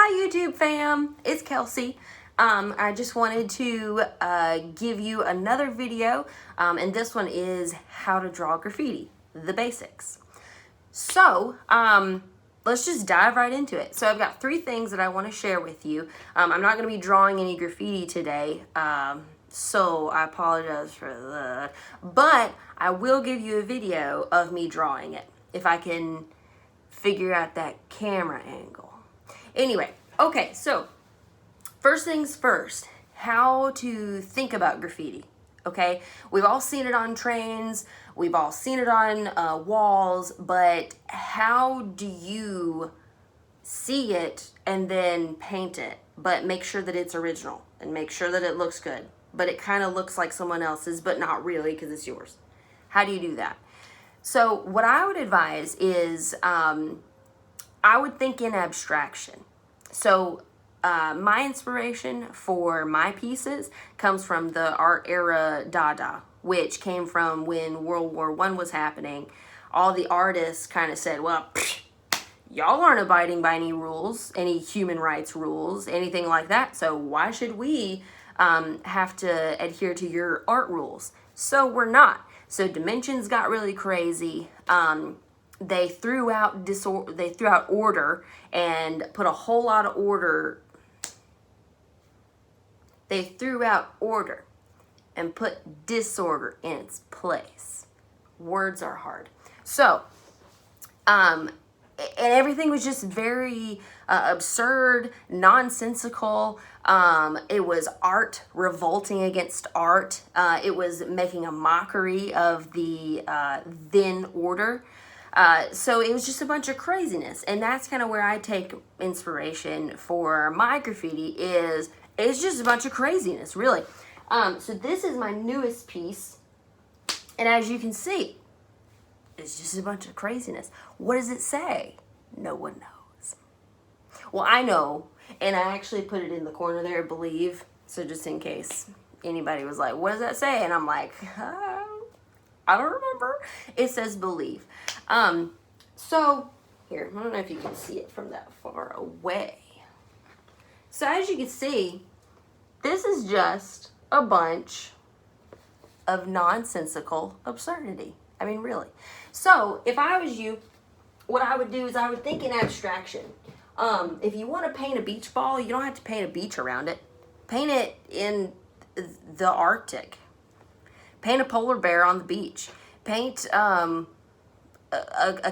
Hi YouTube fam, it's Kelsey. I just wanted to give you another video, and this one is how to draw graffiti, the basics. So let's just dive right into it. So I've got 3 things that I want to share with you. I'm not going to be drawing any graffiti today, so I apologize for that, but I will give you a video of me drawing it if I can figure out that camera angle. Anyway, okay, so first things first, how to think about graffiti, okay? We've all seen it on trains, we've all seen it on walls, but how do you see it and then paint it, but make sure that it's original and make sure that it looks good, but it kind of looks like someone else's, but not really because it's yours? How do you do that? So what I would advise is I would think in abstraction. So my inspiration for my pieces comes from the art era Dada, which came from when World War I was happening. All the artists kind of said, well, y'all aren't abiding by any rules, any human rights rules, anything like that, so why should we have to adhere to your art rules? So we're not. So dimensions got really crazy. They threw out order and put a whole lot of order. They threw out order and put disorder in its place. Words are hard. So, and everything was just very absurd, nonsensical. It was art revolting against art. It was making a mockery of the then order. So it was just a bunch of craziness, and that's kind of where I take inspiration for my graffiti. It's just a bunch of craziness, really. So this is my newest piece, and as you can see, it's just a bunch of craziness. What does it say? No one knows. Well, I know, and I actually put it in the corner there, believe, so just in case anybody was like, what does that say? And I'm like, I don't remember. It says believe. So here, I don't know if you can see it from that far away. So as you can see, this is just a bunch of nonsensical absurdity. I mean, really. So if I was you, what I would do is I would think in abstraction. If you want to paint a beach ball, you don't have to paint a beach around it. Paint it in the Arctic. Paint a polar bear on the beach. Paint a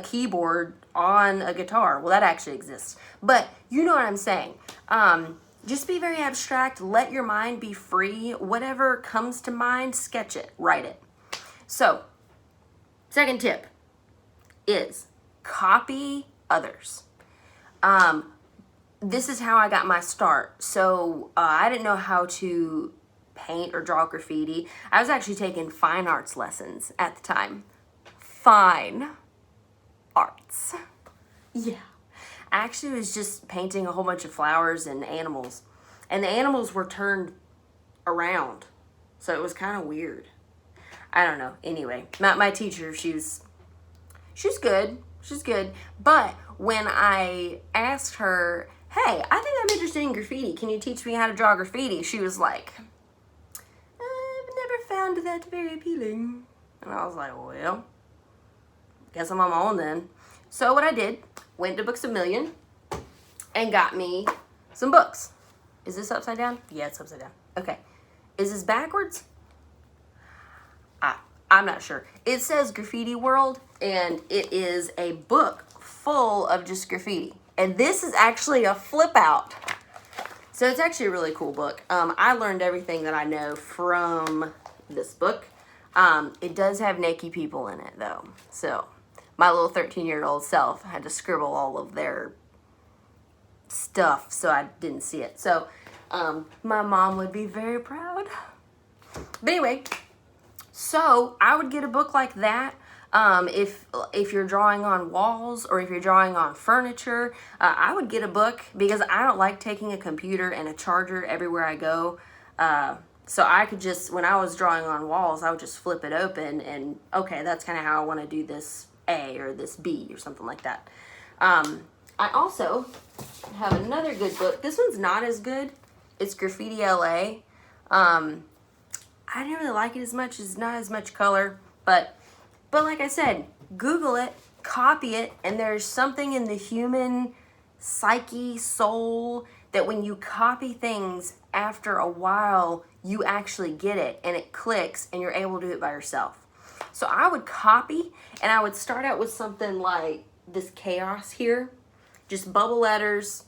keyboard on a guitar. Well, that actually exists. But you know what I'm saying. Just be very abstract. Let your mind be free. Whatever comes to mind, sketch it. Write it. So, second tip is copy others. This is how I got my start. So, I didn't know how to paint or draw graffiti. I was actually taking fine arts lessons at the time. Fine arts. Yeah. I actually was just painting a whole bunch of flowers and animals. And the animals were turned around. So it was kind of weird. I don't know. Anyway, my teacher, she's good. She's good. But when I asked her, hey, I think I'm interested in graffiti. Can you teach me how to draw graffiti? She was like, I've never found that very appealing. And I was like, well, guess I'm on my own then. So what I did, went to Books A Million and got me some books. Is this upside down? Yeah, it's upside down. Okay. Is this backwards? I'm not sure. It says Graffiti World, and it is a book full of just graffiti. And this is actually a flip out. So it's actually a really cool book. I learned everything that I know from this book. It does have naked people in it, though. So my little 13-year-old self had to scribble all of their stuff so I didn't see it. So my mom would be very proud. But anyway, so I would get a book like that. If you're drawing on walls or if you're drawing on furniture, I would get a book because I don't like taking a computer and a charger everywhere I go. So I could just, when I was drawing on walls, I would just flip it open and, okay, that's kind of how I want to do this A or this B or something like that. I also have another good book. This one's not as good. It's Graffiti LA. I didn't really like it as much. It's not as much color, but like I said, Google it, copy it, and there's something in the human psyche, soul, that when you copy things, after a while, you actually get it, and it clicks, and you're able to do it by yourself. So I would copy, and I would start out with something like this chaos here, just bubble letters,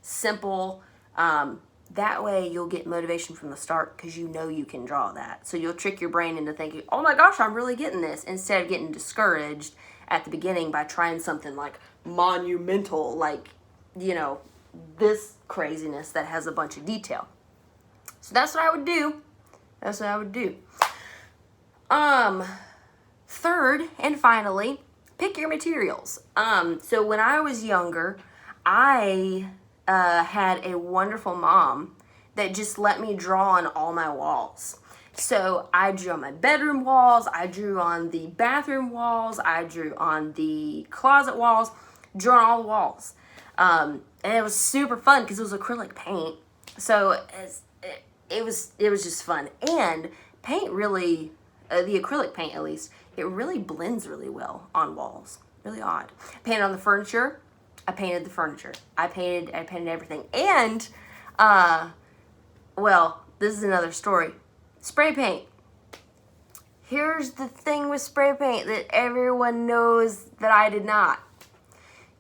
simple. That way you'll get motivation from the start because you know you can draw that. So you'll trick your brain into thinking, oh my gosh, I'm really getting this, instead of getting discouraged at the beginning by trying something like monumental, like, you know, this craziness that has a bunch of detail. So that's what I would do. That's what I would do. Third and finally, pick your materials. So when I was younger, I had a wonderful mom that just let me draw on all my walls. So I drew on my bedroom walls, I drew on the bathroom walls, I drew on the closet walls, drew on all the walls. And it was super fun because it was acrylic paint. So it was just fun. And paint really, the acrylic paint at least, it really blends really well on walls. Really odd. Painted on the furniture. I painted the furniture. I painted everything. And, well, this is another story. Spray paint. Here's the thing with spray paint that everyone knows that I did not.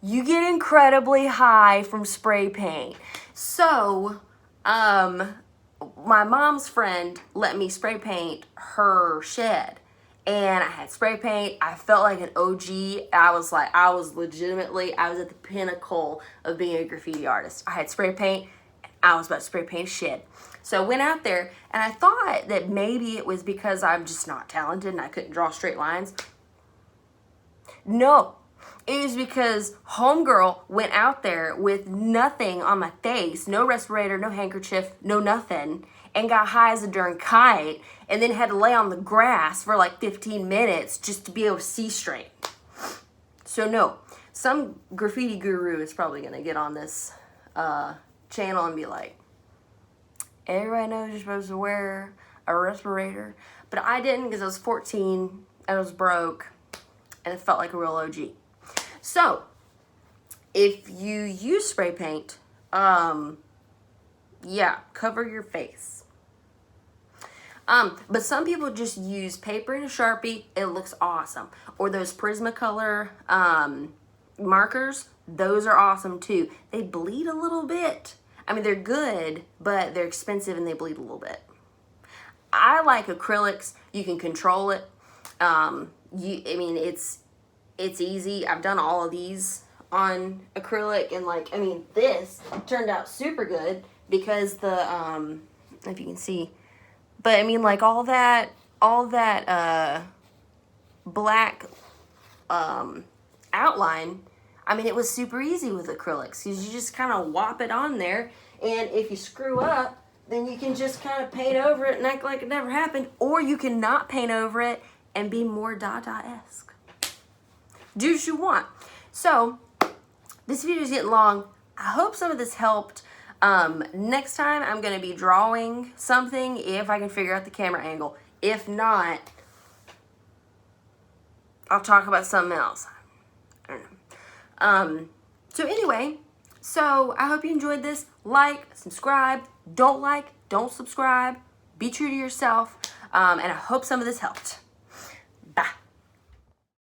You get incredibly high from spray paint. So, my mom's friend let me spray paint her shed. And I had spray paint. I felt like an OG. I was at the pinnacle of being a graffiti artist. I had spray paint. I was about to spray paint a shed. So I went out there, and I thought that maybe it was because I'm just not talented and I couldn't draw straight lines. No, it was because homegirl went out there with nothing on my face, no respirator, no handkerchief, no nothing, and got high as a darn kite, and then had to lay on the grass for like 15 minutes just to be able to see straight. So no, some graffiti guru is probably gonna get on this channel and be like, everybody knows you're supposed to wear a respirator, but I didn't because I was 14 and I was broke, and it felt like a real OG. So, if you use spray paint, yeah, cover your face. But some people just use paper and a Sharpie. It looks awesome. Or those Prismacolor markers, those are awesome too. They bleed a little bit. I mean, they're good, but they're expensive and they bleed a little bit. I like acrylics. You can control it. I mean, it's easy. I've done all of these on acrylic, and like, I mean, this turned out super good because the, I don't know if you can see, but I mean, like all that black outline, I mean, it was super easy with acrylics because you just kind of whop it on there, and if you screw up, then you can just kind of paint over it and act like it never happened, or you can not paint over it and be more Dada-esque. Do what you want. So, this video is getting long. I hope some of this helped. Next time, I'm going to be drawing something if I can figure out the camera angle. If not, I'll talk about something else. I don't know. So anyway, so I hope you enjoyed this. Like, subscribe. Don't subscribe. Be true to yourself. And I hope some of this helped.